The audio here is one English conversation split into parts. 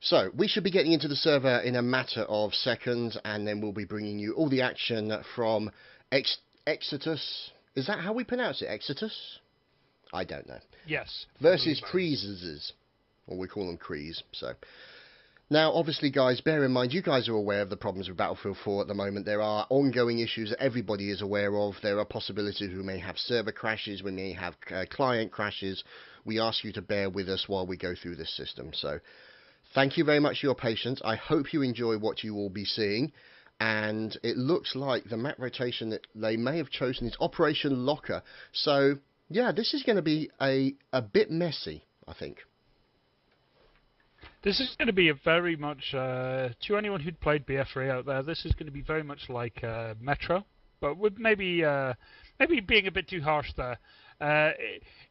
So, we should be getting into the server in a matter of seconds, and then we'll be bringing you all the action from Extersus. Is that how we pronounce it? Extersus? I don't know. Yes. Versus CREiZiZ. Or we call them CREiZiZ, so. Now, obviously, guys, bear in mind, you guys are aware of the problems with Battlefield 4 at the moment. There are ongoing issues that everybody is aware of. There are possibilities we may have server crashes, we may have client crashes. We ask you to bear with us while we go through this system. So, thank you very much for your patience. I hope you enjoy what you will be seeing. And it looks like the map rotation that they may have chosen is Operation Locker. So, yeah, this is going to be a bit messy, I think. This is going to be a very much, to anyone who'd played BF3 out there, this is going to be very much like Metro, but with maybe being a bit too harsh there.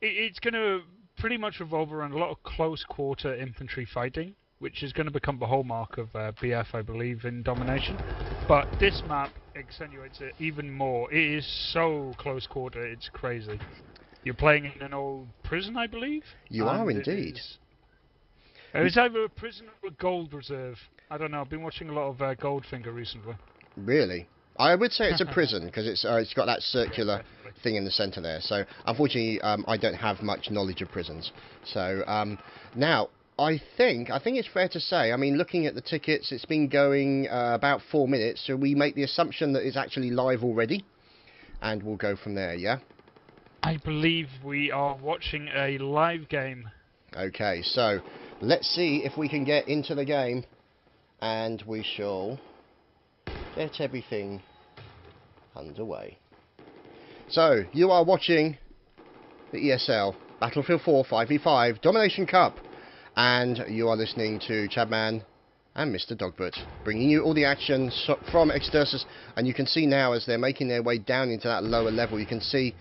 It's going to pretty much revolve around a lot of close quarter infantry fighting, which is going to become the hallmark of BF, I believe, in Domination. But this map accentuates it even more. It is so close quarter, it's crazy. You're playing in an old prison, I believe? You are indeed. It's either a prison or a gold reserve. I don't know, I've been watching a lot of Goldfinger recently. Really? I would say it's a prison, because it's got that circular thing in the centre there. So, unfortunately, I don't have much knowledge of prisons. So, now, I think it's fair to say, I mean, looking at the tickets, it's been going about 4 minutes, so we make the assumption that it's actually live already, and we'll go from there, yeah? I believe we are watching a live game. Okay, so let's see if we can get into the game, and we shall get everything underway. So, you are watching the ESL Battlefield 4 5v5 Domination Cup, and you are listening to Chadman and Mr.Dogbert, bringing you all the action from Extersus. And you can see now, as they're making their way down into that lower level, you can see,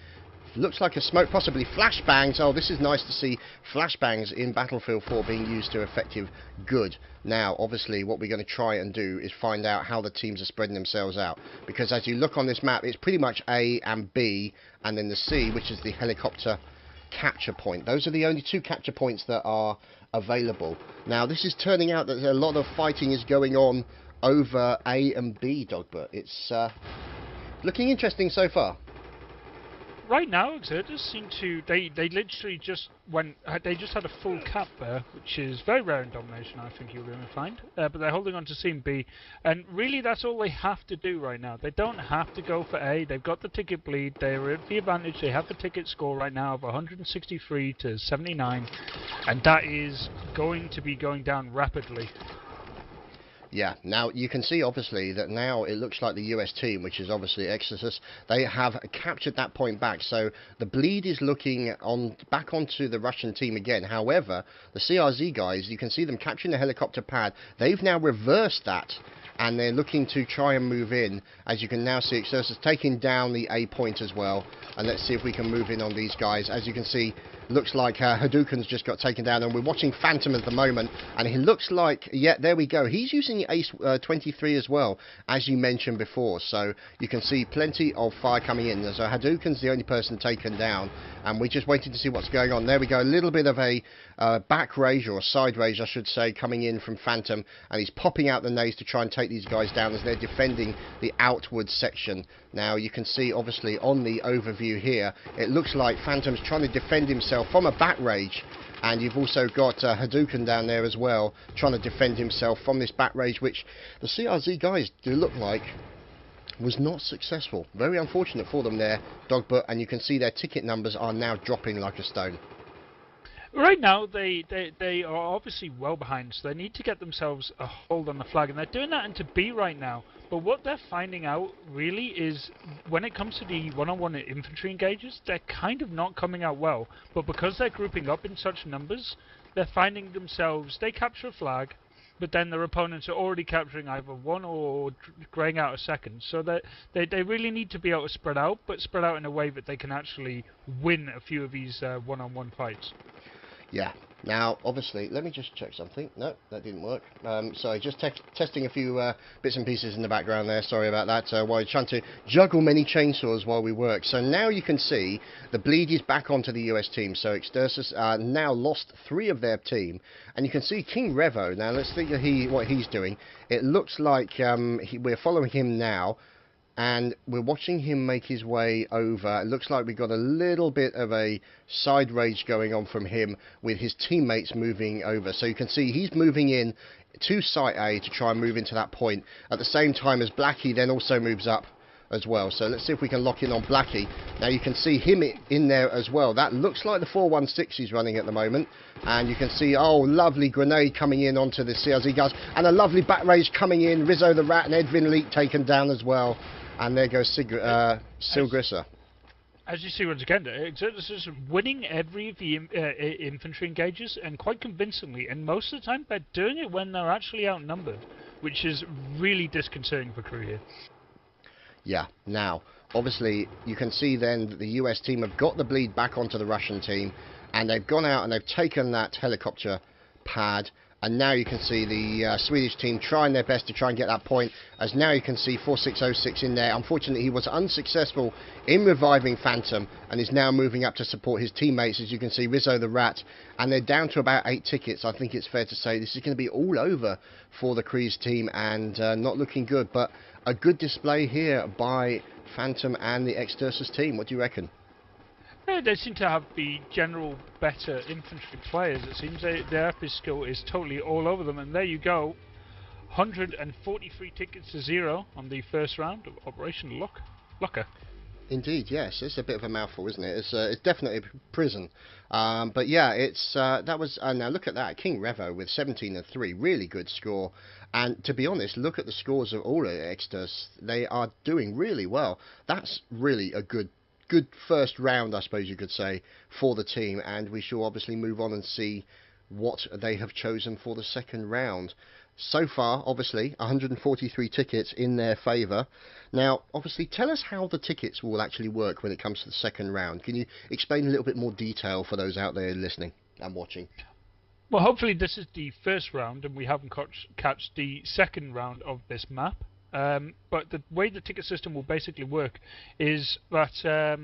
looks like a smoke, possibly flashbangs. Oh, this is nice to see flashbangs in Battlefield 4 being used to effective good. Now, obviously, what we're going to try and do is find out how the teams are spreading themselves out. Because as you look on this map, it's pretty much A and B, and then the C, which is the helicopter capture point. Those are the only two capture points that are available. Now, this is turning out that a lot of fighting is going on over A and B, Dogbert. It's looking interesting so far. Right now, Extersus seem to, they literally just they just had a full cap there, which is very rare in Domination, I think you're going to find. But they're holding on to C and B, and really that's all they have to do right now. They don't have to go for A, they've got the ticket bleed, they're at the advantage, they have the ticket score right now of 163 to 79, and that is going to be going down rapidly. Yeah, now you can see obviously that now it looks like the US team, which is obviously Extersus, they have captured that point back. So the bleed is looking back onto the Russian team again. However, the CREiZiZ guys, you can see them capturing the helicopter pad. They've now reversed that, and they're looking to try and move in. As you can now see, Extersus taking down the A point as well. And let's see if we can move in on these guys. As you can see, looks like Hadouken's just got taken down, and we're watching Phantom at the moment, and he looks like, yeah, there we go. He's using the Ace 23 as well, as you mentioned before, so you can see plenty of fire coming in. So Hadouken's the only person taken down, and we're just waiting to see what's going on. There we go, a little bit of a back rage, or a side rage, I should say, coming in from Phantom, and he's popping out the nades to try and take these guys down as they're defending the outward section. Now, you can see, obviously, on the overview here, it looks like Phantom's trying to defend himself from a back rage, and you've also got Hadouken down there as well, trying to defend himself from this back rage, which the CREiZiZ guys do look like was not successful. Very unfortunate for them there, Dogbert, and you can see their ticket numbers are now dropping like a stone. Right now, they are obviously well behind, so they need to get themselves a hold on the flag, and they're doing that into B right now. But what they're finding out, really, is when it comes to the one-on-one infantry engages, they're kind of not coming out well. But because they're grouping up in such numbers, they're finding themselves, they capture a flag, but then their opponents are already capturing either one or graying out a second. So they really need to be able to spread out, but spread out in a way that they can actually win a few of these one-on-one fights. Yeah, Now, obviously, let me just check something. No, that didn't work. Sorry, just testing a few bits and pieces in the background there. Sorry about that. While trying to juggle many chainsaws while we work. So now you can see the bleed is back onto the US team. So Extersus now lost 3 of their team. And you can see King Revo. Now, let's think of what he's doing. It looks like we're following him now. And we're watching him make his way over. It looks like we've got a little bit of a side rage going on from him with his teammates moving over. So you can see he's moving in to Site A to try and move into that point at the same time as Blackie then also moves up as well. So let's see if we can lock in on Blackie. Now you can see him in there as well. That looks like the 416 he's running at the moment. And you can see, oh, lovely grenade coming in onto the CREiZiZ guys. And a lovely back rage coming in. Rizzo the Rat and Edwin Leak taken down as well. And there goes Silgrissa. As you see once again, Extersus is winning every of the infantry engages, and quite convincingly, and most of the time they're doing it when they're actually outnumbered, which is really disconcerting for crew here. Yeah, now, obviously, you can see then that the US team have got the bleed back onto the Russian team, and they've gone out and they've taken that helicopter pad. And now you can see the Swedish team trying their best to try and get that point, as now you can see 4606 in there. Unfortunately, he was unsuccessful in reviving Phantom and is now moving up to support his teammates, as you can see, Rizzo the Rat. And they're down to about 8 tickets. I think it's fair to say this is going to be all over for the CREiZiZ team, and not looking good. But a good display here by Phantom and the Extersus team. What do you reckon? They seem to have the general better infantry players. It seems their FP skill is totally all over them. And there you go, 143 tickets to 0 on the first round of Operation Locker. Indeed, yes. It's a bit of a mouthful, isn't it? It's definitely prison. But yeah, that was now look at that, King Revo with 17-3, really good score. And to be honest, look at the scores of all of Extersus. They are doing really well. That's really a good first round, I suppose you could say, for the team, and we shall obviously move on and see what they have chosen for the second round. So far, obviously, 143 tickets in their favour. Now, obviously, tell us how the tickets will actually work when it comes to the second round. Can you explain a little bit more detail for those out there listening and watching? Well, hopefully this is the first round, and we haven't catch the second round of this map. But the way the ticket system will basically work is that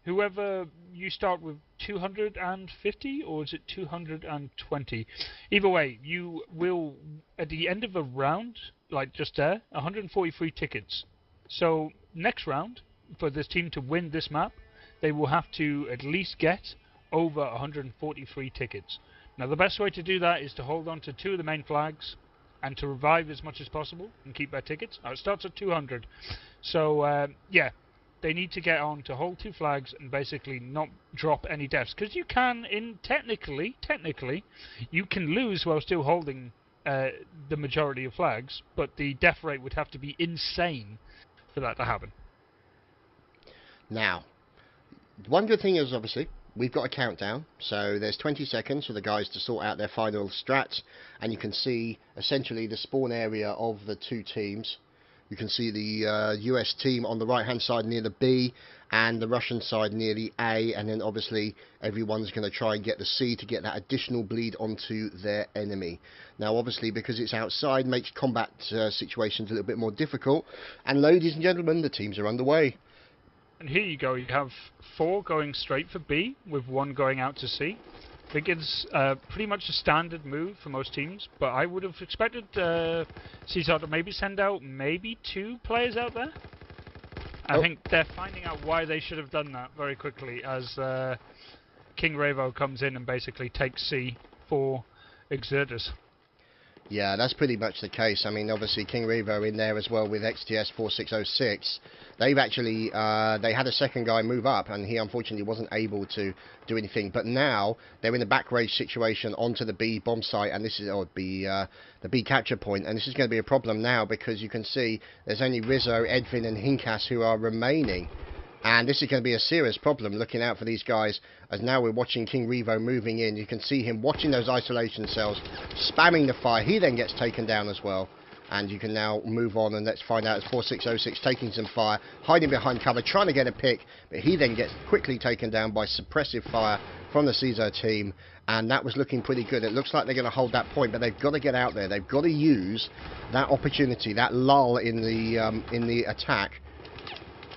whoever you start with 250, or is it 220? Either way, you will, at the end of a round, like just there, 143 tickets. So next round, for this team to win this map, they will have to at least get over 143 tickets. Now the best way to do that is to hold on to 2 of the main flags, and to revive as much as possible and keep their tickets. Now it starts at 200. So yeah, they need to get on to hold 2 flags and basically not drop any deaths. Because you can, technically, you can lose while still holding the majority of flags, but the death rate would have to be insane for that to happen. Now, one good thing is obviously we've got a countdown, so there's 20 seconds for the guys to sort out their final strats, and you can see essentially the spawn area of the 2 teams. You can see the US team on the right hand side near the B, and the Russian side near the A, and then obviously everyone's going to try and get the C to get that additional bleed onto their enemy. Now obviously, because it's outside, makes combat situations a little bit more difficult, and ladies and gentlemen, the teams are underway. And here you go, you have 4 going straight for B, with 1 going out to C. I think it's pretty much a standard move for most teams, but I would have expected CREiZiZ to maybe send out maybe 2 players out there. I think they're finding out why they should have done that very quickly, as King Revo comes in and basically takes C for Extersus. Yeah, that's pretty much the case. I mean, obviously King Revo in there as well with XTS 4606. They've actually, they had a second guy move up, and he unfortunately wasn't able to do anything. But now they're in a back rage situation onto the B bomb site, and this is the B capture point, and this is going to be a problem now because you can see there's only Rizzo, Edvin, and Hinkas who are remaining. And this is going to be a serious problem, looking out for these guys, as now we're watching King Revo moving in. You can see him watching those isolation cells, spamming the fire. He then gets taken down as well. And you can now move on, and let's find out. It's 4606 taking some fire, hiding behind cover, trying to get a pick, but he then gets quickly taken down by suppressive fire from the CREiZiZ team, and that was looking pretty good. It looks like they're going to hold that point, but they've got to get out there. They've got to use that opportunity, that lull in the attack,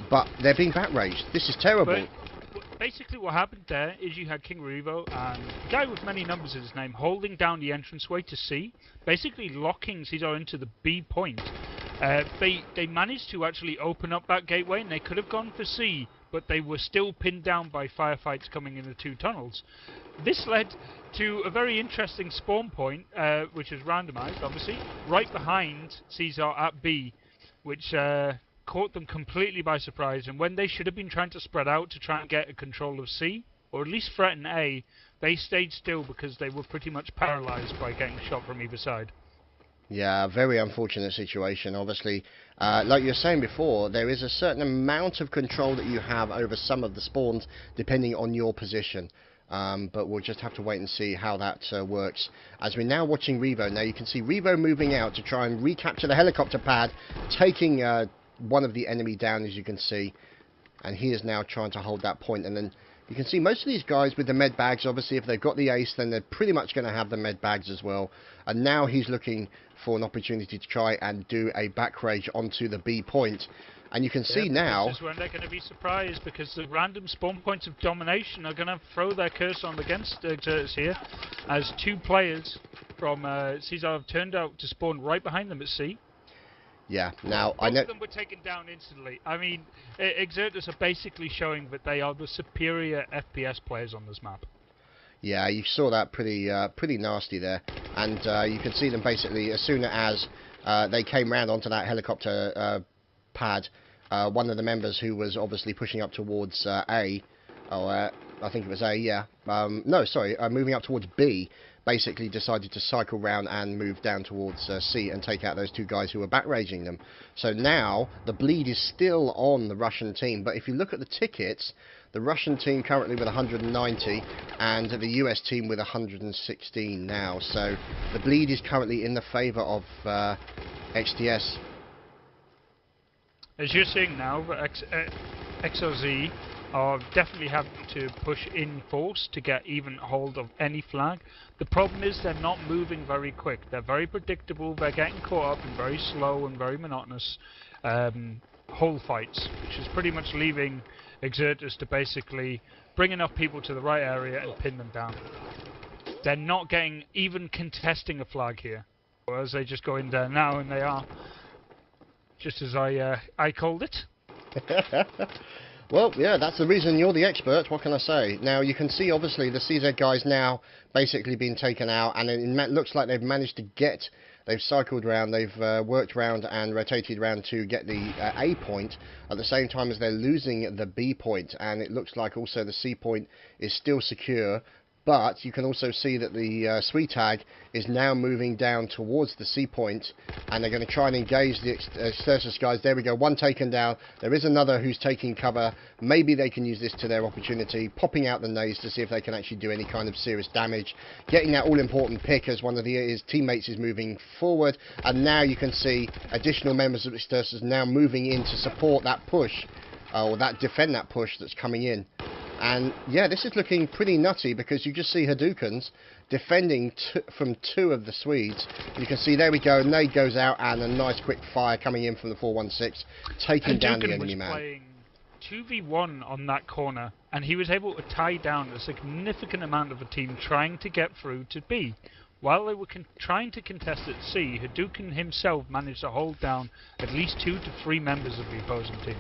but they're being back raged. This is terrible. But basically what happened there is you had King Revo and a guy with many numbers in his name holding down the entranceway to C, basically locking CREiZiZ into the B point. They managed to actually open up that gateway, and they could have gone for C, but they were still pinned down by firefights coming in the two tunnels. This led to a very interesting spawn point, which was randomized, obviously, right behind CREiZiZ at B, which caught them completely by surprise. And when they should have been trying to spread out to try and get a control of C, or at least threaten A, they stayed still because they were pretty much paralyzed by getting shot from either side. Yeah, very unfortunate situation. Obviously, like you were saying before, there is a certain amount of control that you have over some of the spawns depending on your position. But we'll just have to wait and see how that works. As we're now watching Revo, now you can see Revo moving out to try and recapture the helicopter pad, taking one of the enemy down, as you can see. And he is now trying to hold that point. And then you can see most of these guys with the med bags, obviously if they've got the ace, then they're pretty much going to have the med bags as well. And now he's looking for an opportunity to try and do a back rage onto the B point. And you can see now... This is when they're going to be surprised, because the random spawn points of domination are going to throw their curse on against Extersus here, as two players from CREiZiZ have turned out to spawn right behind them at C. Yeah, now I know... Both of them were taken down instantly. I mean, Extersus are basically showing that they are the superior FPS players on this map. Yeah, you saw that pretty nasty there. And you can see them basically, as soon as they came round onto that helicopter pad, one of the members who was obviously pushing up towards A, or I think it was A, yeah. No, sorry, moving up towards B, basically decided to cycle round and move down towards C and take out those two guys who were back raging them. So now the bleed is still on the Russian team, but if you look at the tickets, the Russian team currently with 190 and the US team with 116 now. So the bleed is currently in the favour of XTS. As you're seeing now, XRZ are definitely having to push in force to get even hold of any flag. The problem is they're not moving very quick. They're very predictable. They're getting caught up in very slow and very monotonous whole fights, which is pretty much leaving Extersus to basically bring enough people to the right area and pin them down. They're not getting even contesting a flag here, whereas they just go in there now, and they are. Just as I called it. Well, yeah, that's the reason you're the expert. What can I say? Now, you can see, obviously, the CREiZiZ guys now basically being taken out, and it looks like they've managed to get... They've cycled round, they've worked round and rotated round to get the A point, at the same time as they're losing the B point, and it looks like also the C point is still secure. But you can also see that the SWTAG is now moving down towards the C point, and they're going to try and engage the Extersus guys. There we go, one taken down. There is another who's taking cover. Maybe they can use this to their opportunity, popping out the nades to see if they can actually do any kind of serious damage. Getting that all-important pick as one of his teammates is moving forward, and now you can see additional members of Extersus now moving in to support that push, or defend that push that's coming in. And yeah, this is looking pretty nutty, because you just see Hadoukens defending from two of the Swedes. You can see, there we go, nade goes out, and a nice quick fire coming in from the 416, taking down the enemy man. Playing 2v1 on that corner, and he was able to tie down a significant amount of the team trying to get through to B. While they were trying to contest at C, Hadouken himself managed to hold down at least 2 to 3 members of the opposing team.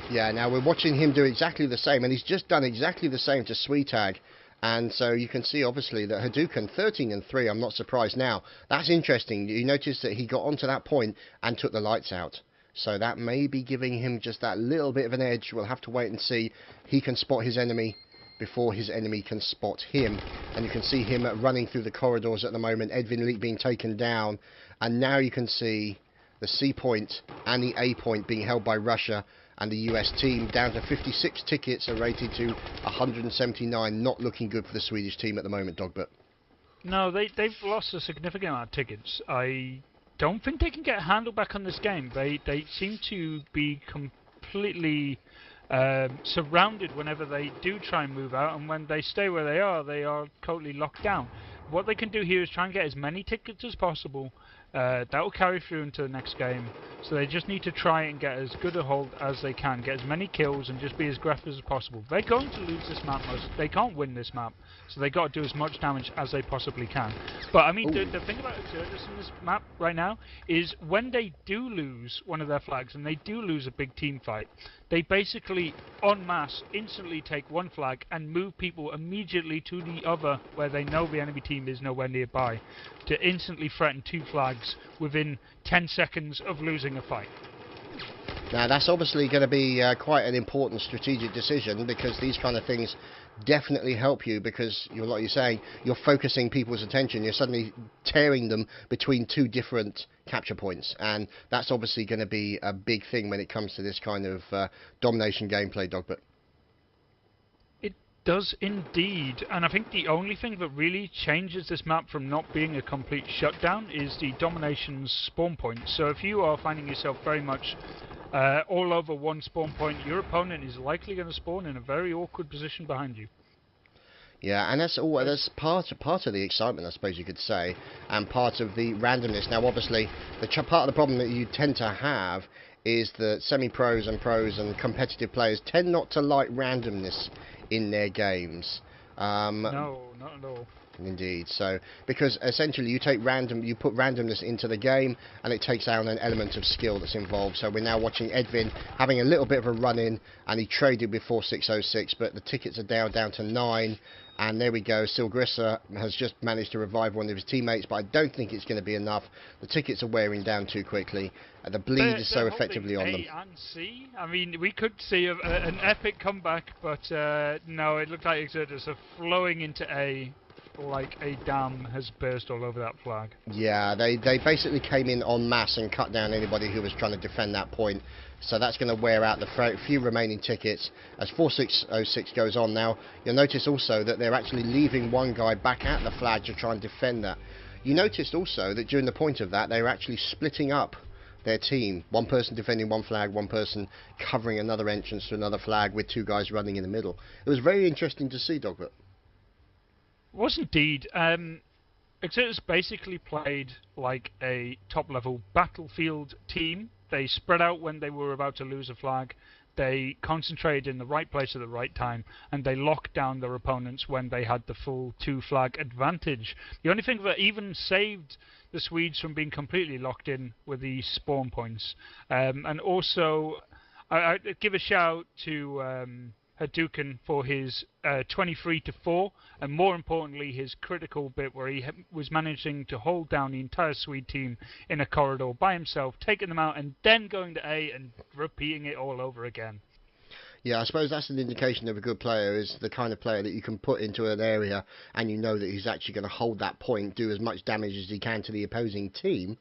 Yeah, now we're watching him do exactly the same, and he's just done exactly the same to SWTAG. And so you can see, obviously, that Hadouken, 13 and 3, I'm not surprised now. That's interesting. You notice that he got onto that point and took the lights out. So that may be giving him just that little bit of an edge. We'll have to wait and see. He can spot his enemy before his enemy can spot him. And you can see him running through the corridors at the moment. Edvin Leek being taken down. And now you can see the C point and the A point being held by Russia. And the US team down to 56 tickets are rated to 179. Not looking good for the Swedish team at the moment, Dogbert. No, they've lost a significant amount of tickets. I don't think they can get a handle back on this game. They seem to be completely surrounded whenever they do try and move out, and when they stay where they are totally locked down. What they can do here is try and get as many tickets as possible. That will carry through into the next game. So they just need to try and get as good a hold as they can, get as many kills, and just be as aggressive as possible. They're going to lose this map. They can't win this map, so they got to do as much damage as they possibly can. But I mean, the thing about Extersus in this map right now is when they do lose one of their flags and they do lose a big team fight, they basically en masse instantly take one flag and move people immediately to the other where they know the enemy team is nowhere nearby, to instantly threaten 2 flags within 10 seconds of losing a fight. Now that's obviously going to be quite an important strategic decision, because these kind of things definitely help you, because you're, like you're saying, you're focusing people's attention. You're suddenly tearing them between 2 different capture points, and that's obviously going to be a big thing when it comes to this kind of domination gameplay, Dogbert. It does indeed, and I think the only thing that really changes this map from not being a complete shutdown is the domination's spawn point. So if you are finding yourself very much all over one spawn point, your opponent is likely going to spawn in a very awkward position behind you. Yeah, and that's part of the excitement, I suppose you could say, and part of the randomness. Now, obviously, part of the problem that you tend to have is that semi-pros and pros and competitive players tend not to like randomness in their games. No, not at all. Indeed. So, because essentially you put randomness into the game, and it takes out an element of skill that's involved. So we're now watching Edwin having a little bit of a run-in, and he traded with 4606, but the tickets are down to 9. And there we go, Silgrissa has just managed to revive one of his teammates, but I don't think it's going to be enough. The tickets are wearing down too quickly. The bleed is so effectively on them. A and C. I mean, we could see an epic comeback, but no, it looked like Extersus are flowing into A, like a dam has burst all over that flag. Yeah, they basically came in en masse and cut down anybody who was trying to defend that point. So that's going to wear out the few remaining tickets as 4606 goes on. Now, you'll notice also that they're actually leaving one guy back at the flag to try and defend that. You noticed also that during the point of that, they were actually splitting up their team. One person defending one flag, one person covering another entrance to another flag, with 2 guys running in the middle. It was very interesting to see, Dogbert. Was indeed. Extersus basically played like a top-level battlefield team. They spread out when they were about to lose a flag. They concentrated in the right place at the right time, and they locked down their opponents when they had the full 2-flag advantage. The only thing that even saved the Swedes from being completely locked in were the spawn points. And also, I give a shout to Hadouken for his 23-4, and more importantly his critical bit where he was managing to hold down the entire Swede team in a corridor by himself, taking them out and then going to A and repeating it all over again. Yeah, I suppose that's an indication of a good player, is the kind of player that you can put into an area and you know that he's actually going to hold that point, do as much damage as he can to the opposing team,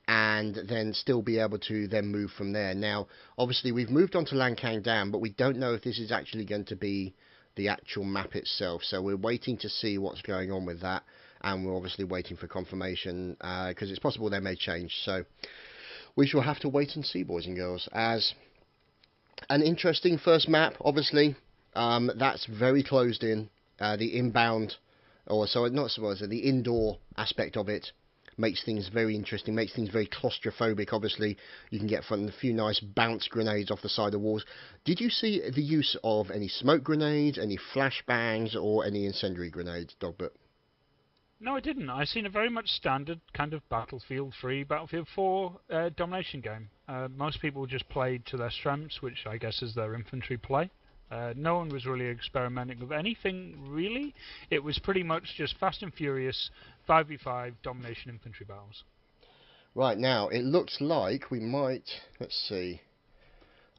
and then still be able to then move from there. Now, obviously, we've moved on to Lankang Dam, but we don't know if this is actually going to be the actual map itself. So we're waiting to see what's going on with that, and we're obviously waiting for confirmation, because it's possible they may change. So we shall have to wait and see, boys and girls. As an interesting first map, obviously, that's very closed in. The inbound, or so not so the indoor aspect of it makes things very interesting, makes things very claustrophobic. Obviously, you can get a few nice bounce grenades off the side of walls. Did you see the use of any smoke grenades, any flashbangs, or any incendiary grenades, Dogbert? No, I didn't. I seen a very much standard kind of Battlefield 3, Battlefield 4 domination game. Most people just played to their strengths, which I guess is their infantry play. No one was really experimenting with anything, really. It was pretty much just fast and furious 5v5 domination infantry battles. Right, now, it looks like we might... Let's see.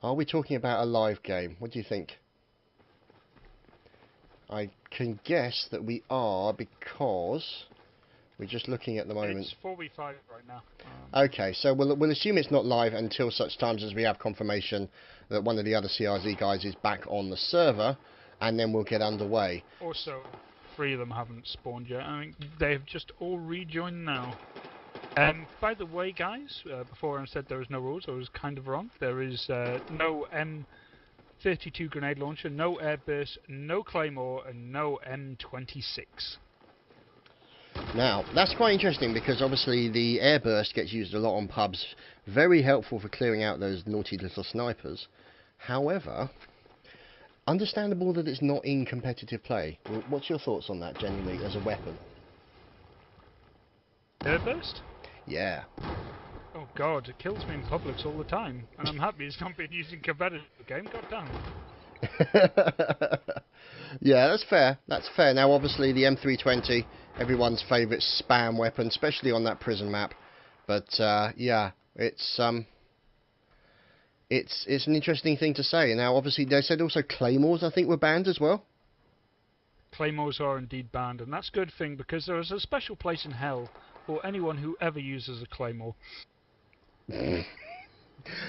Are we talking about a live game? What do you think? I can guess that we are, because we're just looking at the moment. It's 4v5 right now. Okay, so we'll assume it's not live until such times as we have confirmation that one of the other CREiZiZ guys is back on the server, and then we'll get underway. Also, 3 of them haven't spawned yet. I mean, they've just all rejoined now. By the way, guys, before I said there was no rules, I was kind of wrong. There is no M32 grenade launcher, no airburst, no claymore, and no M26. Now, that's quite interesting because obviously the airburst gets used a lot on pubs. Very helpful for clearing out those naughty little snipers. However, understandable that it's not in competitive play. What's your thoughts on that, genuinely, as a weapon? Airburst? Yeah. Oh god, it kills me in Publix all the time, and I'm happy it's not being used in competitive game, god damn. Yeah, that's fair. That's fair. Now, obviously, the M320, everyone's favourite spam weapon, especially on that prison map. But yeah, it's an interesting thing to say. Now, obviously, they said also claymores, I think, were banned as well. Claymores are indeed banned, and that's a good thing because there is a special place in hell for anyone who ever uses a claymore. Yeah,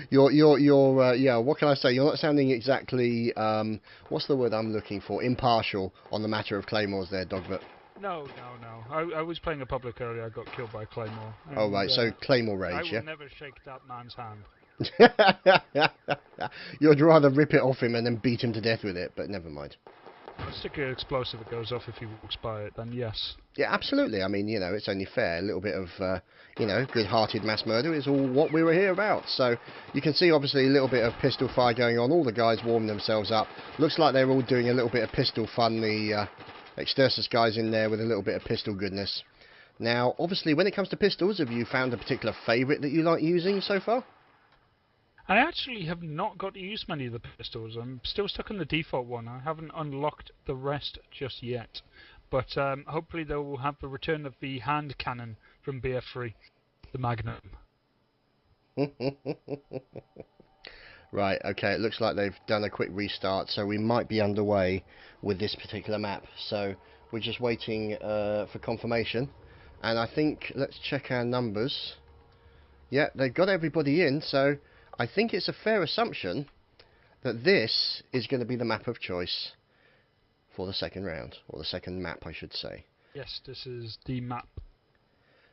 what can I say? You're not sounding exactly, what's the word I'm looking for? Impartial on the matter of claymores there, Dogbert. No. I was playing a public earlier, I got killed by a claymore. And, oh, right, so claymore rage, yeah? I will never shake that man's hand. You'd rather rip it off him and then beat him to death with it, but never mind. A sticker explosive that goes off if he walks by it, then yes. Yeah, absolutely. I mean, you know, it's only fair. A little bit of, you know, good-hearted mass murder is all what we were here about. So you can see, obviously, a little bit of pistol fire going on. All the guys warming themselves up. Looks like they're all doing a little bit of pistol fun. The Extersus guys in there with a little bit of pistol goodness. Now, obviously, when it comes to pistols, have you found a particular favourite that you like using so far? I actually have not got to use many of the pistols. I'm still stuck on the default one. I haven't unlocked the rest just yet. But hopefully they will have the return of the hand cannon from BF3, the Magnum. Right, okay, it looks like they've done a quick restart, so we might be underway with this particular map. So we're just waiting for confirmation. And I think, let's check our numbers. Yeah, they've got everybody in, so I think it's a fair assumption that this is going to be the map of choice for the second round, or the second map, I should say. Yes, this is the map.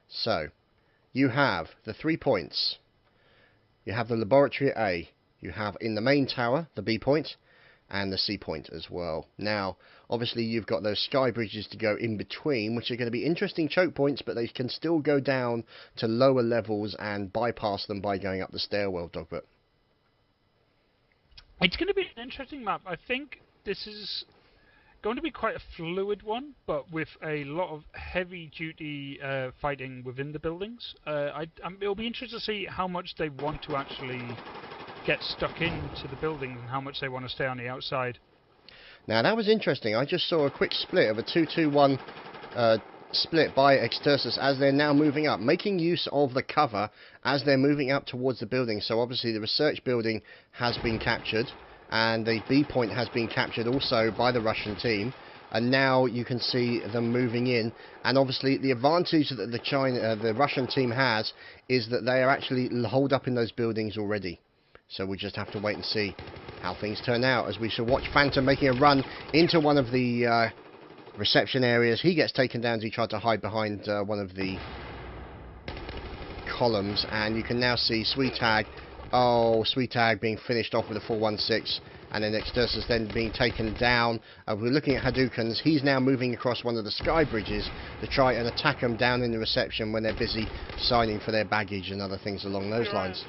So, you have the 3 points. You have the laboratory at A. You have in the main tower, the B point, and the C point as well. Now, obviously you've got those sky bridges to go in between, which are going to be interesting choke points, but they can still go down to lower levels and bypass them by going up the stairwell, Dogbert. It's going to be an interesting map. I think this is going to be quite a fluid one, but with a lot of heavy-duty fighting within the buildings. It'll be interesting to see how much they want to actually get stuck into the buildings and how much they want to stay on the outside. Now that was interesting. I just saw a quick split of a 2-2-1 split by Extersus as they're now moving up, making use of the cover as they're moving up towards the building. So obviously the research building has been captured and the B point has been captured also by the Russian team. And now you can see them moving in, and obviously the advantage that the Russian team has is that they are actually holed up in those buildings already. So we just have to wait and see how things turn out, as we shall watch Phantom making a run into one of the reception areas. He gets taken down as he tried to hide behind one of the columns, and you can now see Sweet Tag being finished off with a 416, and then Extersus then being taken down. We're looking at Hadoukens. He's now moving across one of the sky bridges to try and attack them down in the reception when they're busy signing for their baggage and other things along those lines.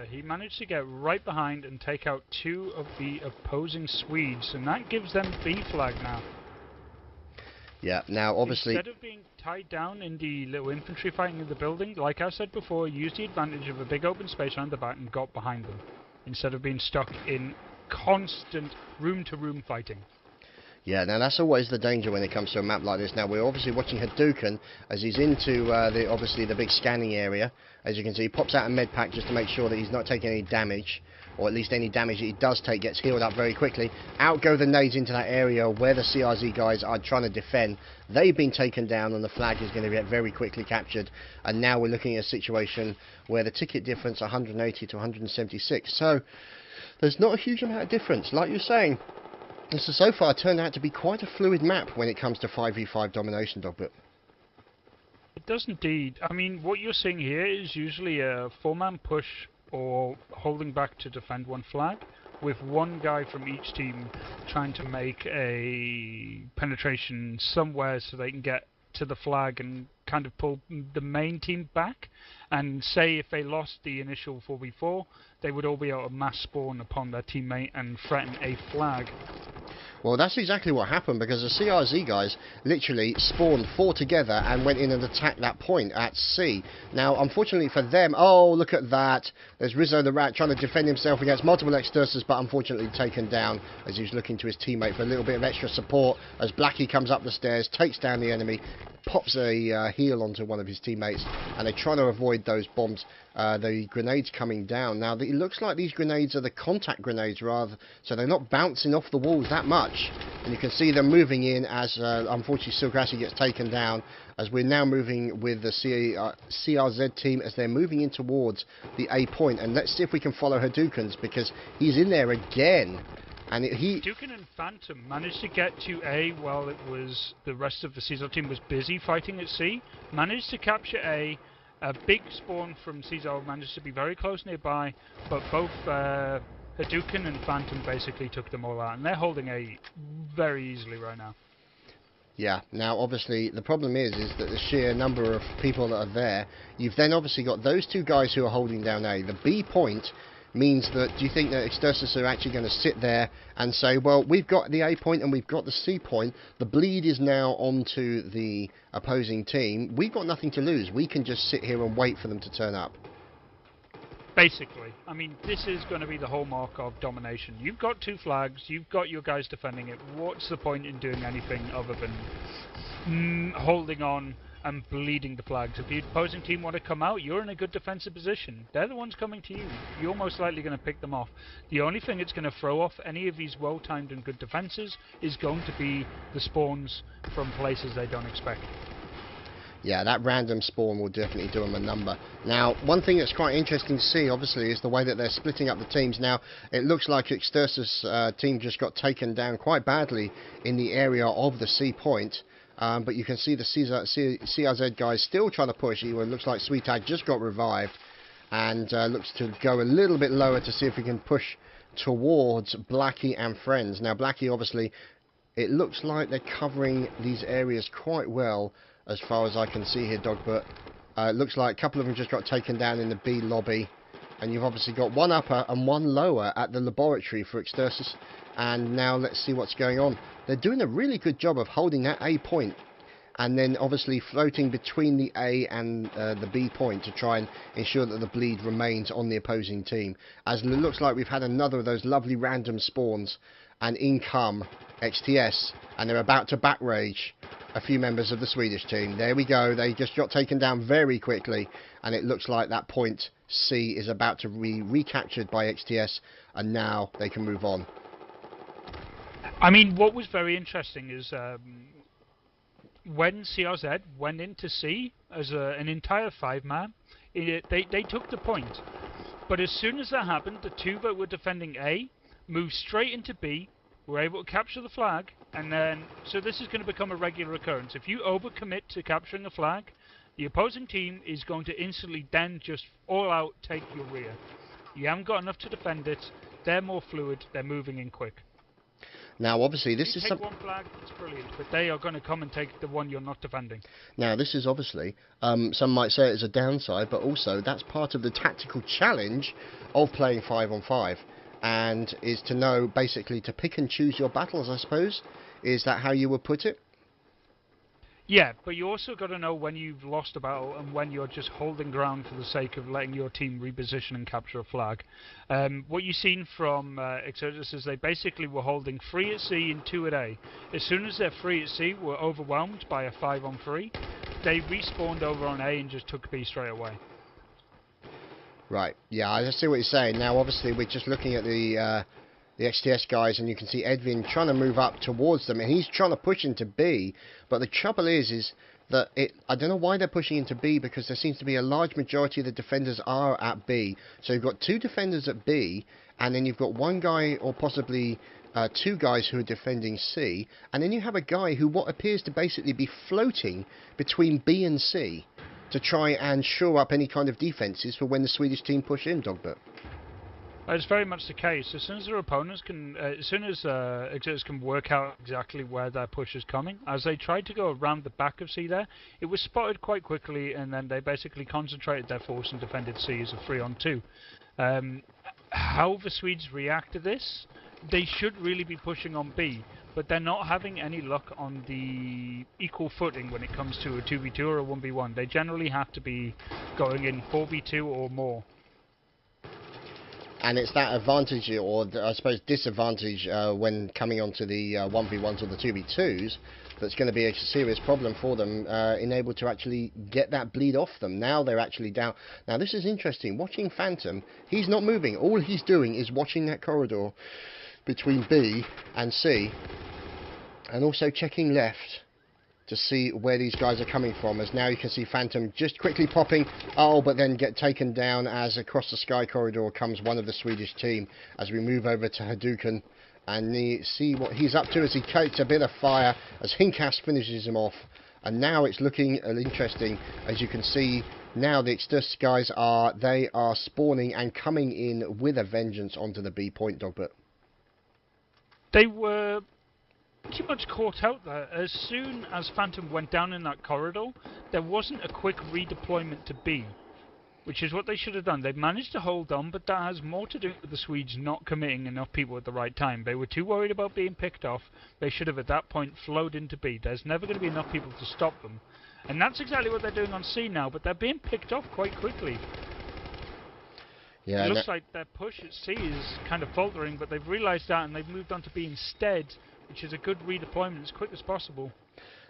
He managed to get right behind and take out two of the opposing Swedes, and that gives them B flag now. Yeah, now obviously, instead of being tied down in the little infantry fighting in the building, like I said before, used the advantage of a big open space around the back and got behind them, instead of being stuck in constant room-to-room fighting. Yeah, now that's always the danger when it comes to a map like this. Now we're obviously watching Hadouken as he's into the big scanning area. As you can see, he pops out a med pack just to make sure that he's not taking any damage, or at least any damage that he does take gets healed up very quickly. Out go the nades into that area where the CREiZiZ guys are trying to defend. They've been taken down and the flag is going to get very quickly captured. And now we're looking at a situation where the ticket difference 180 to 176. So there's not a huge amount of difference. Like you're saying, this has so far turned out to be quite a fluid map when it comes to 5v5 domination, Dogbert. It It does indeed. I mean, what you're seeing here is usually a four-man push or holding back to defend one flag, with one guy from each team trying to make a penetration somewhere so they can get to the flag and kind of pull the main team back. And say if they lost the initial 4v4, they would all be able to mass spawn upon their teammate and threaten a flag. Well, that's exactly what happened, because the CREiZiZ guys literally spawned 4 together and went in and attacked that point at C. Now, unfortunately for them, oh, look at that. There's Rizzo the Rat trying to defend himself against multiple Extersus, but unfortunately taken down as he's looking to his teammate for a little bit of extra support as Blackie comes up the stairs, takes down the enemy, pops a heal onto one of his teammates, and they're trying to avoid those bombs, the grenades coming down. Now, it looks like these grenades are the contact grenades rather, so they're not bouncing off the walls that much. And you can see them moving in as, unfortunately, Silgrassi gets taken down, as we're now moving with the CRZ team as they're moving in towards the A point. And let's see if we can follow Hadoukens, because he's in there again. And Hadouken and Phantom managed to get to A while it was the rest of the CREiZiZ team was busy fighting at C. Managed to capture A. A big spawn from CREiZiZ managed to be very close nearby, but both Hadouken and Phantom basically took them all out, and they're holding A very easily right now. Yeah, now obviously the problem is that the sheer number of people that are there, you've then obviously got those 2 guys who are holding down A. The B point means that, do you think that Extersus are actually going to sit there and say, well, we've got the A point and we've got the C point, the bleed is now onto the opposing team, we've got nothing to lose, we can just sit here and wait for them to turn up? Basically. I mean, this is going to be the hallmark of domination. You've got 2 flags, you've got your guys defending it. What's the point in doing anything other than holding on and bleeding the flags? If the opposing team want to come out, you're in a good defensive position. They're the ones coming to you. You're most likely going to pick them off. The only thing that's going to throw off any of these well-timed and good defenses is going to be the spawns from places they don't expect. Yeah, that random spawn will definitely do them a number. Now, one thing that's quite interesting to see, obviously, is the way that they're splitting up the teams. Now, it looks like Extersus' team just got taken down quite badly in the area of the C point. But you can see the CRZ guys still trying to push. It looks like Sweetag just got revived, and looks to go a little bit lower to see if we can push towards Blackie and friends. Now, Blackie, obviously, it looks like they're covering these areas quite well, as far as I can see here, Dogbert. It looks like a couple of them just got taken down in the B lobby. And you've obviously got one upper and one lower at the laboratory for Extersus. And now let's see what's going on. They're doing a really good job of holding that A point. And then obviously floating between the A and the B point to try and ensure that the bleed remains on the opposing team. As it looks like we've had another of those lovely random spawns. And in come XTS. And they're about to back rage a few members of the Swedish team. There we go. They just got taken down very quickly. And it looks like that point C is about to be recaptured by XTS. And now they can move on. I mean, what was very interesting is when CRZ went into C as an entire 5-man, they took the point. But as soon as that happened, the 2 that were defending A moved straight into B, were able to capture the flag, and then, so this is going to become a regular occurrence. If you overcommit to capturing a flag, the opposing team is going to instantly then just all out take your rear. You haven't got enough to defend it, they're more fluid, they're moving in quick. Now, obviously, this is one flag, it's brilliant, but they are going to come and take the one you're not defending. Now, this is obviously, some might say it's a downside, but also that's part of the tactical challenge of playing 5-on-5, and is to know, basically, to pick and choose your battles, I suppose. Is that how you would put it? Yeah, but you also got to know when you've lost a battle and when you're just holding ground for the sake of letting your team reposition and capture a flag. What you've seen from Extersus is they basically were holding 3 at C and 2 at A. As soon as their 3 at C were overwhelmed by a 5-on-3, they respawned over on A and just took B straight away. Right, yeah, I see what you're saying. Now, obviously, we're just looking at the XTS guys, and you can see Edwin trying to move up towards them, and he's trying to push into B, but the trouble is that I don't know why they're pushing into B, because there seems to be a large majority of the defenders are at B. So you've got 2 defenders at B, and then you've got 1 guy, or possibly 2 guys who are defending C, and then you have a guy who what appears to basically be floating between B and C. to try and shore up any kind of defences for when the Swedish team push in, Dogbert. It's very much the case. As soon as their opponents can, as soon as Extersus can work out exactly where their push is coming, as they tried to go around the back of C there, it was spotted quite quickly, and then they basically concentrated their force and defended C as a 3-on-2. How the Swedes react to this? They should really be pushing on B, but they're not having any luck on the equal footing when it comes to a 2v2 or a 1v1. They generally have to be going in 4v2 or more. And it's that advantage, or I suppose disadvantage, when coming onto the 1v1s or the 2v2s, that's going to be a serious problem for them, in able to actually get that bleed off them. Now they're actually down. Now this is interesting. Watching Phantom, he's not moving. All he's doing is watching that corridor between B and C, and also checking left to see where these guys are coming from, as now you can see Phantom just quickly popping, but then get taken down as across the sky corridor comes one of the Swedish team, as we move over to Hadouken and see what he's up to as he takes a bit of fire as Hinkas finishes him off. And now it's looking interesting, as you can see now the Extersus guys are spawning and coming in with a vengeance onto the B point, Dogbert. They were pretty much caught out there. As soon as Phantom went down in that corridor, there wasn't a quick redeployment to B, which is what they should have done. They managed to hold on, but that has more to do with the Swedes not committing enough people at the right time. They were too worried about being picked off. They should have at that point flowed into B. There's never going to be enough people to stop them. And that's exactly what they're doing on C now, but they're being picked off quite quickly. Yeah, it looks like their push at C is kind of faltering, but they've realised that and they've moved on to B instead, which is a good redeployment as quick as possible.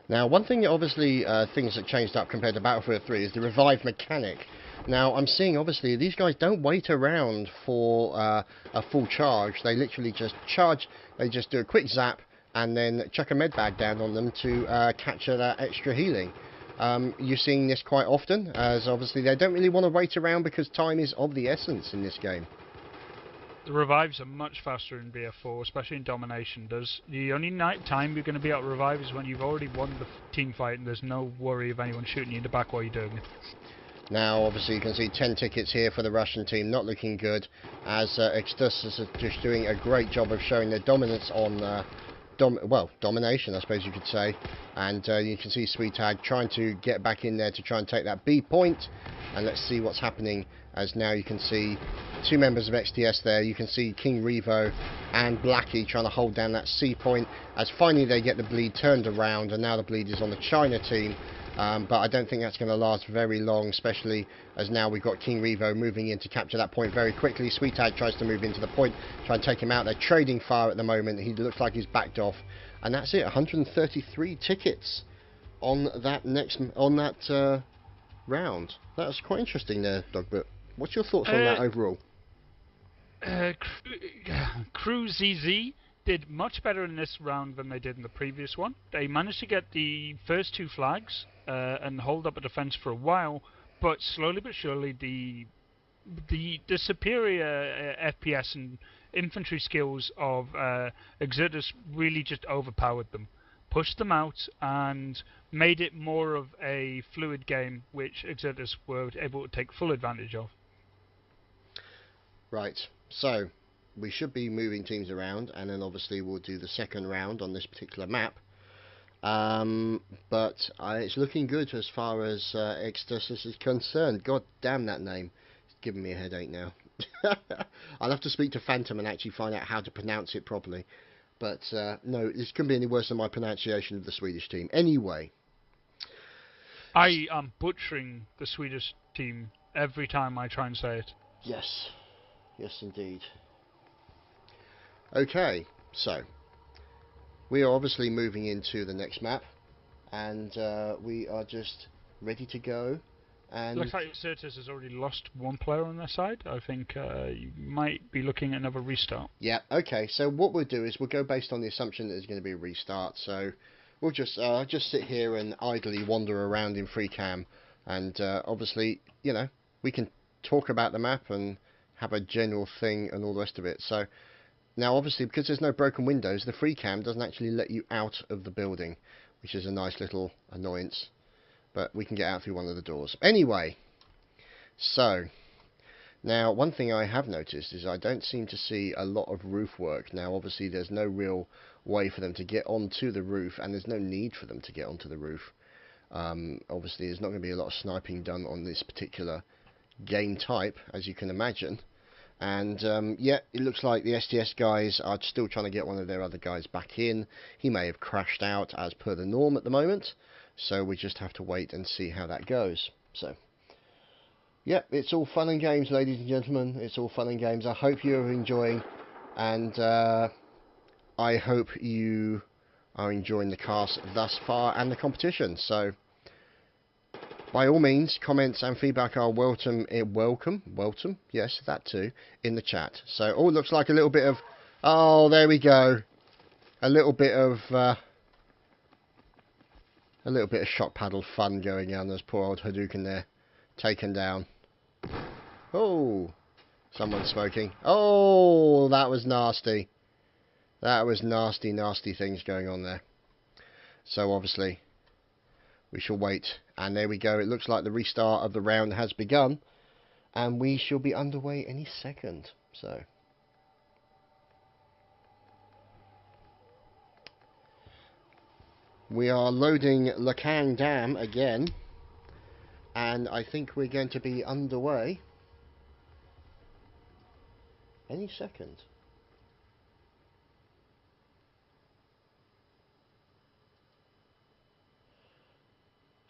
Now, one thing, obviously, things that changed up compared to Battlefield 3 is the revive mechanic. Now, I'm seeing, obviously, these guys don't wait around for a full charge. They literally just charge, they just do a quick zap, and then chuck a med bag down on them to capture that extra healing. You're seeing this quite often, as obviously they don't really want to wait around because time is of the essence in this game. The revives are much faster in BF4, especially in domination. The only time you're going to be able to revive is when you've already won the team fight and there's no worry of anyone shooting you in the back while you're doing it. Now, obviously, you can see 10 tickets here for the Russian team, not looking good, as Extersus is just doing a great job of showing their dominance on domination, I suppose you could say. And you can see Sweetag trying to get back in there to try and take that B point. And let's see what's happening, as now you can see two members of XTS there. You can see King Revo and Blackie trying to hold down that C point, as finally they get the bleed turned around, and now the bleed is on the China team. But I don't think that's going to last very long, especially as now we've got King Revo moving in to capture that point very quickly. Sweetag tries to move into the point, try and take him out. They're trading fire at the moment. He looks like he's backed off. And that's it, 133 tickets on that round. That was quite interesting there, Dogbert. What's your thoughts on that overall? CREiZiZ did much better in this round than they did in the previous one. They managed to get the first two flags and hold up a defense for a while, but slowly but surely the superior FPS and infantry skills of Extersus really just overpowered them, pushed them out, and made it more of a fluid game, which Extersus were able to take full advantage of. Right, so we should be moving teams around, and then obviously we'll do the second round on this particular map. But it's looking good as far as Extersus is concerned. God damn that name. It's giving me a headache now. I'll have to speak to Phantom and actually find out how to pronounce it properly. But no, this couldn't be any worse than my pronunciation of the Swedish team. Anyway. I am butchering the Swedish team every time I try and say it. Yes. Yes, indeed. Okay, so we are obviously moving into the next map, and we are just ready to go. And looks like Extersus has already lost one player on their side. I think you might be looking at another restart. Yeah, okay, so what we'll do is we'll go based on the assumption that there's going to be a restart. So we'll just sit here and idly wander around in free cam, and obviously, you know, we can talk about the map and have a general thing and all the rest of it. So now, obviously, because there's no broken windows, the free cam doesn't actually let you out of the building, which is a nice little annoyance. but we can get out through one of the doors. Anyway, so now one thing I have noticed is I don't seem to see a lot of roof work. Now obviously there's no real way for them to get onto the roof, and there's no need for them to get onto the roof. Obviously there's not going to be a lot of sniping done on this particular game type, as you can imagine. And yeah, it looks like the STS guys are still trying to get one of their other guys back in. He may have crashed out as per the norm at the moment, so we just have to wait and see how that goes. So yeah, it's all fun and games, ladies and gentlemen. It's all fun and games. I hope you're enjoying, and I hope you are enjoying the cast thus far and the competition. So by all means, comments and feedback are welcome, yes, that too, in the chat. So, oh, looks like a little bit of, oh, there we go, a little bit of shot paddle fun going on. There's poor old Hadouken there, taken down. Oh, someone's smoking. Oh, that was nasty. That was nasty, nasty things going on there. So obviously, we shall wait, and there we go. It looks like the restart of the round has begun, and we shall be underway any second. So we are loading Lekang Dam again, and I think we're going to be underway any second.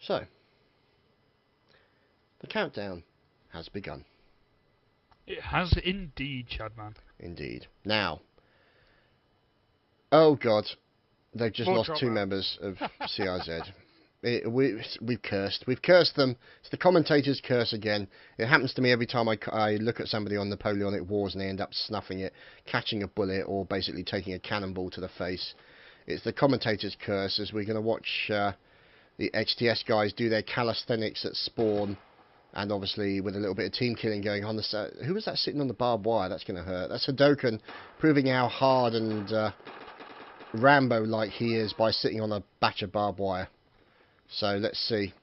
So, the countdown has begun. It has indeed, Chadman. Indeed. Now, oh God, they've just lost two members of CREiZiZ. We've cursed. We've cursed them. It's the commentator's curse again. It happens to me every time I look at somebody on Napoleonic Wars and they end up snuffing it, catching a bullet, or basically taking a cannonball to the face. It's the commentator's curse, as we're going to watch the HTS guys do their calisthenics at spawn, and obviously with a little bit of team killing going on. Who was that sitting on the barbed wire? That's going to hurt. That's Hadouken, proving how hard and Rambo-like he is by sitting on a batch of barbed wire. So let's see.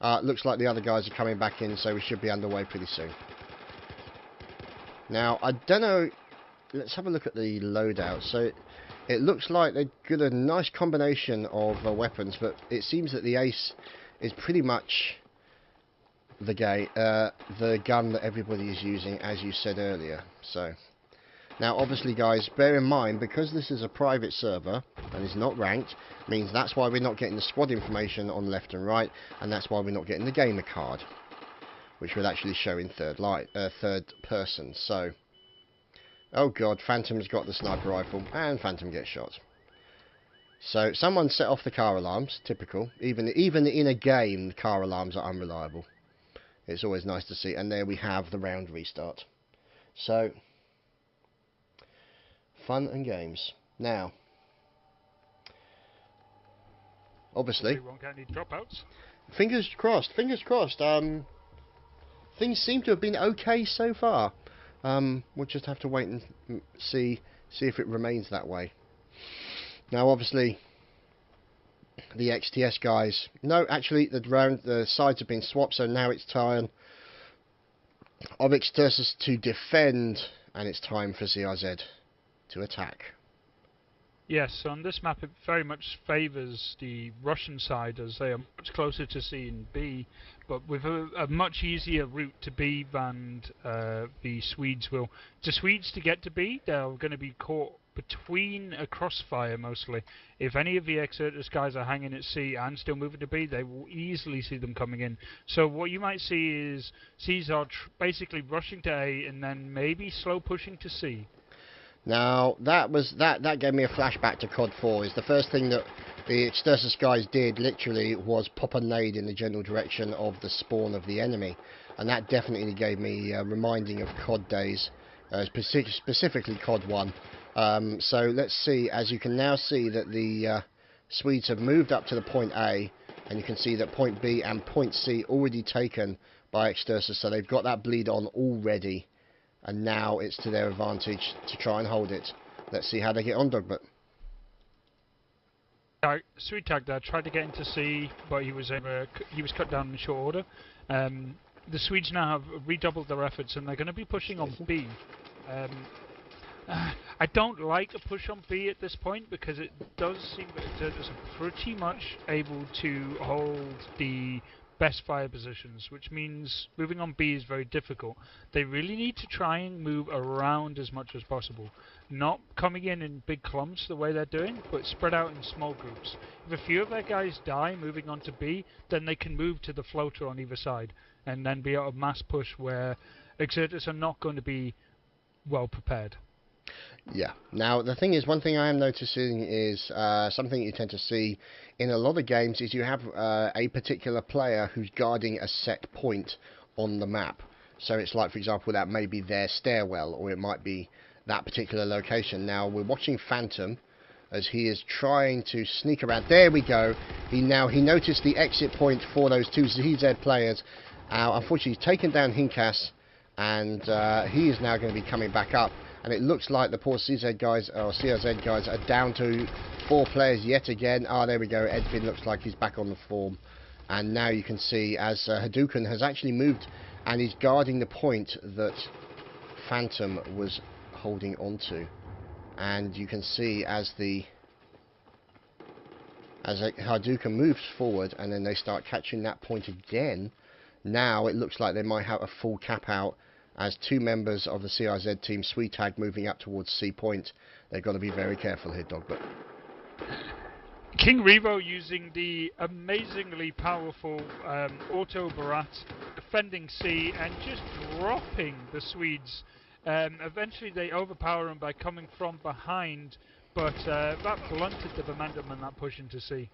Looks like the other guys are coming back in, so we should be underway pretty soon. Now, I don't know. Let's have a look at the loadout. So it looks like they've got a nice combination of weapons, but it seems that the Ace is pretty much the gun that everybody is using, as you said earlier. So now, obviously, guys, bear in mind, because this is a private server and is not ranked, means that's why we're not getting the squad information on left and right, and that's why we're not getting the gamer card, which will actually show in third person. So, oh God, Phantom's got the sniper rifle, and Phantom gets shot. So someone set off the car alarms. Typical. Even in a game, the car alarms are unreliable. It's always nice to see. And there we have the round restart. So, fun and games. Now, obviously, We won't get any dropouts. fingers crossed. Fingers crossed. Things seem to have been okay so far. We'll just have to wait and see if it remains that way. Now, obviously, the XTS guys. No, actually, the sides have been swapped, so now it's time of Extersus to defend, and it's time for CREiZiZ to attack. Yes, on this map it very much favours the Russian side, as they are much closer to C and B, but with a much easier route to B than the Swedes will. The Swedes, to get to B, they're going to be caught between a crossfire mostly. If any of the Extersus guys are hanging at C and still moving to B, they will easily see them coming in. So what you might see is CREiZiZ basically rushing to A and then maybe slow pushing to C. Now, that gave me a flashback to COD 4. Is the first thing that the Extersus guys did, literally, was pop a nade in the general direction of the spawn of the enemy. And that definitely gave me reminding of COD days, specifically COD 1. So let's see, as you can now see that the Swedes have moved up to the point A, and you can see that point B and point C already taken by Extersus, so they've got that bleed on already. And now it's to their advantage to try and hold it. Let's see how they get on, Dogbert. Sweet Tag there tried to get into C, but he was cut down in short order. The Swedes now have redoubled their efforts, and they're going to be pushing on B. I don't like a push on B at this point because it does seem that Extertus are pretty much able to hold the best fire positions, which means moving on B is very difficult. They really need to try and move around as much as possible, not coming in big clumps the way they're doing, but spread out in small groups. If a few of their guys die moving on to B, then they can move to the floater on either side, and then be able to mass push where Extertus are not going to be well prepared. Yeah. Now, the thing is, one thing I am noticing is something you tend to see in a lot of games is you have a particular player who's guarding a set point on the map. So it's like, for example, that may be their stairwell, or it might be that particular location. Now, we're watching Phantom as he is trying to sneak around. There we go. He noticed the exit point for those two CZ players. Unfortunately, he's taken down Hinkas, and he is now going to be coming back up. And it looks like the poor CZ guys, or CRZ guys, are down to 4 players yet again. There we go. Edvin looks like he's back on the form. And now you can see as Hadouken has actually moved and he's guarding the point that Phantom was holding onto. And you can see as Hadouken moves forward and then they start catching that point again. Now it looks like they might have a full cap out as 2 members of the CRZ team, Sweet Tag, moving up towards C point. They've got to be very careful here, Dogbert. King Revo using the amazingly powerful Auto Barat, defending C and just dropping the Swedes. Eventually they overpower him by coming from behind, but that blunted the momentum and that push into C.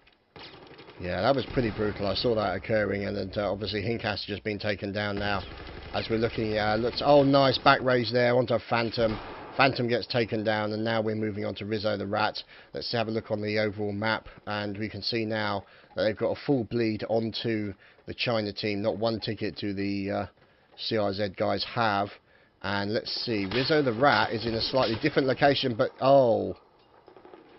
Yeah, that was pretty brutal. I saw that occurring, and then obviously Hinkas has just been taken down now. As we're looking, oh, nice back raise there onto Phantom. Phantom gets taken down, and now we're moving on to Rizzo the Rat. Let's have a look on the overall map, and we can see now that they've got a full bleed onto the China team. Not one ticket to the CRZ guys have. And let's see, Rizzo the Rat is in a slightly different location, but oh,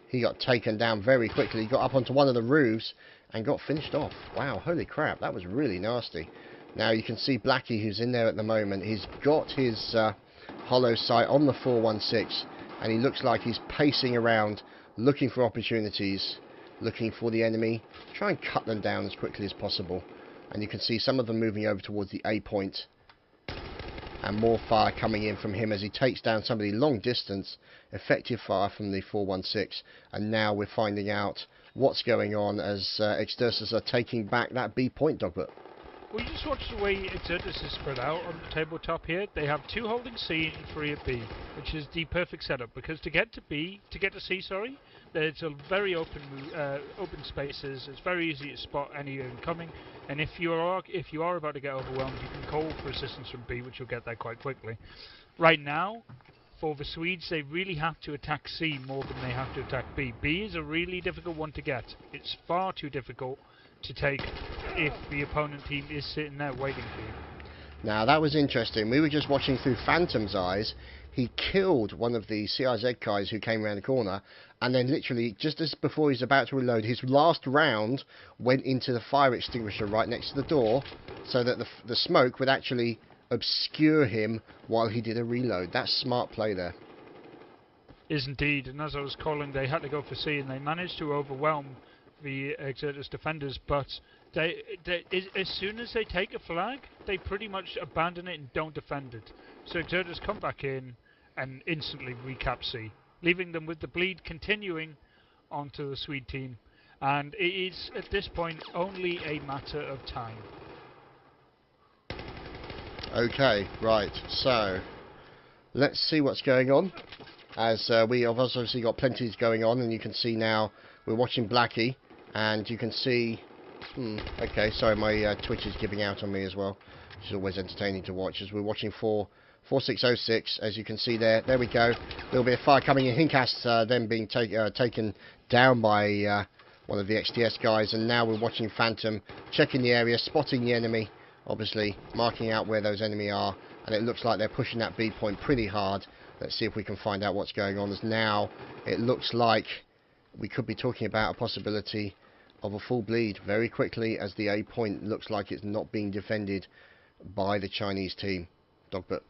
he got taken down very quickly. He got up onto one of the roofs and got finished off. Wow, holy crap, that was really nasty. Now you can see Blackie, who's in there at the moment. He's got his hollow sight on the 416, and he looks like he's pacing around, looking for opportunities, looking for the enemy, try and cut them down as quickly as possible. And you can see some of them moving over towards the A point, and more fire coming in from him as he takes down somebody long distance. Effective fire from the 416, and now we're finding out what's going on as Extersus are taking back that B point, Dogbert. Well, you just watch the way Extertus is spread out on the tabletop here. They have 2 holding C and 3 at B, which is the perfect setup, because to get to C, sorry, there's a very open spaces. It's very easy to spot any incoming, and if you are about to get overwhelmed, you can call for assistance from B, which you'll get there quite quickly. Right now, for the Swedes, they really have to attack C more than they have to attack B. B is a really difficult one to get. It's far too difficult to take if the opponent team is sitting there waiting for you. Now that was interesting. We were just watching through Phantom's eyes. He killed one of the CRZ guys who came around the corner, and then literally just as before he's about to reload, his last round went into the fire extinguisher right next to the door, so that the smoke would actually obscure him while he did a reload. That's smart play there. Is indeed, and as I was calling, they had to go for C, and they managed to overwhelm the Extertus defenders, but as soon as they take a flag, they pretty much abandon it and don't defend it. So Extertus come back in and instantly recap C, leaving them with the bleed continuing onto the Swede team, and it is at this point only a matter of time. Okay, right, so let's see what's going on, as we have obviously got plenty going on, and you can see now we're watching Blackie, and you can see, okay, sorry, my Twitch is giving out on me as well, which is always entertaining to watch, as we're watching 4606, as you can see there we go, there'll be a fire coming in, Hinkas then being taken down by one of the XTS guys, and now we're watching Phantom checking the area, spotting the enemy, obviously marking out where those enemy are, and it looks like they're pushing that B point pretty hard. Let's see if we can find out what's going on, as now it looks like we could be talking about a possibility of a full bleed very quickly, as the A point looks like it's not being defended by the Chinese team. Dogbert.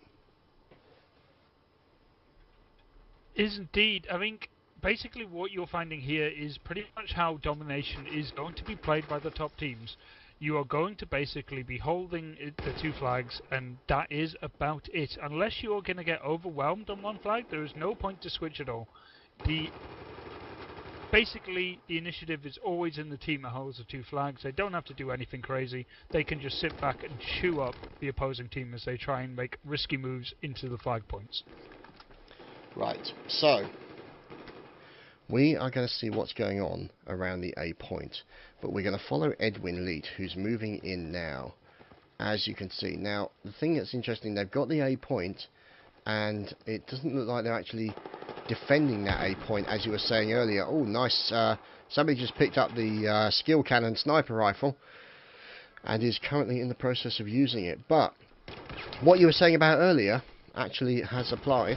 Is indeed. I think basically what you're finding here is pretty much how domination is going to be played by the top teams. You are going to basically be holding the two flags, and that is about it. Unless you're going to get overwhelmed on one flag, there is no point to switch at all. Basically, the initiative is always in the team that holds the two flags. They don't have to do anything crazy. They can just sit back and chew up the opposing team as they try and make risky moves into the flag points. Right, so we are going to see what's going on around the A point, but we're going to follow Edwin Leet, who's moving in now, as you can see. Now, the thing that's interesting, they've got the A point, and it doesn't look like they're actually defending that A point, as you were saying earlier. Oh, nice. Somebody just picked up the skill cannon sniper rifle and is currently in the process of using it. But what you were saying about earlier actually has applied,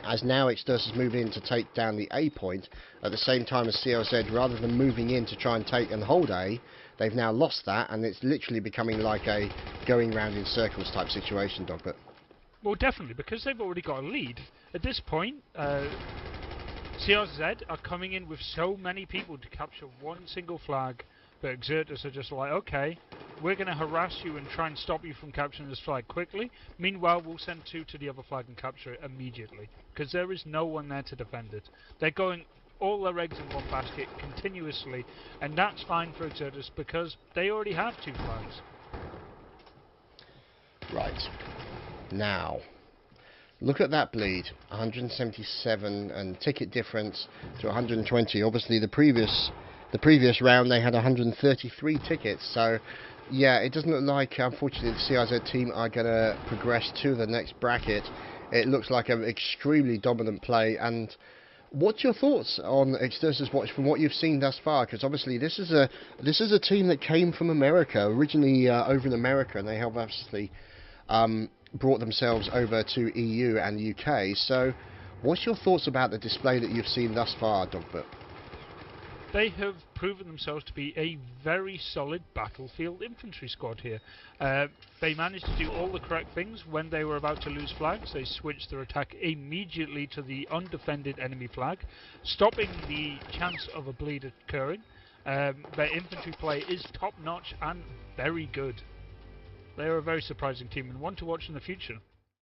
as now Extersus move in to take down the A point at the same time as CREiZiZ. Rather than moving in to try and take and hold A, they've now lost that, and it's literally becoming like a going round in circles type situation, Dogbert. Well, definitely, because they've already got a lead. At this point, CREiZiZ are coming in with so many people to capture one single flag, but Extersus are just like, okay, we're going to harass you and try and stop you from capturing this flag quickly. Meanwhile, we'll send two to the other flag and capture it immediately, because there is no one there to defend it. They're going all their eggs in one basket continuously, and that's fine for Extersus because they already have two flags. Right. Now, look at that bleed. 177 and ticket difference to 120. Obviously, the previous round they had 133 tickets. So, yeah, it doesn't look like, unfortunately, the CREiZiZ team are going to progress to the next bracket. It looks like an extremely dominant play. And what's your thoughts on Extersus Watch from what you've seen thus far? Because obviously this is a team that came from America, originally over in America, and they have obviously brought themselves over to EU and UK. So, what's your thoughts about the display that you've seen thus far, Dogbert? They have proven themselves to be a very solid battlefield infantry squad here. They managed to do all the correct things when they were about to lose flags. They switched their attack immediately to the undefended enemy flag, stopping the chance of a bleed occurring. Their infantry play is top-notch and very good. They are a very surprising team and one to watch in the future.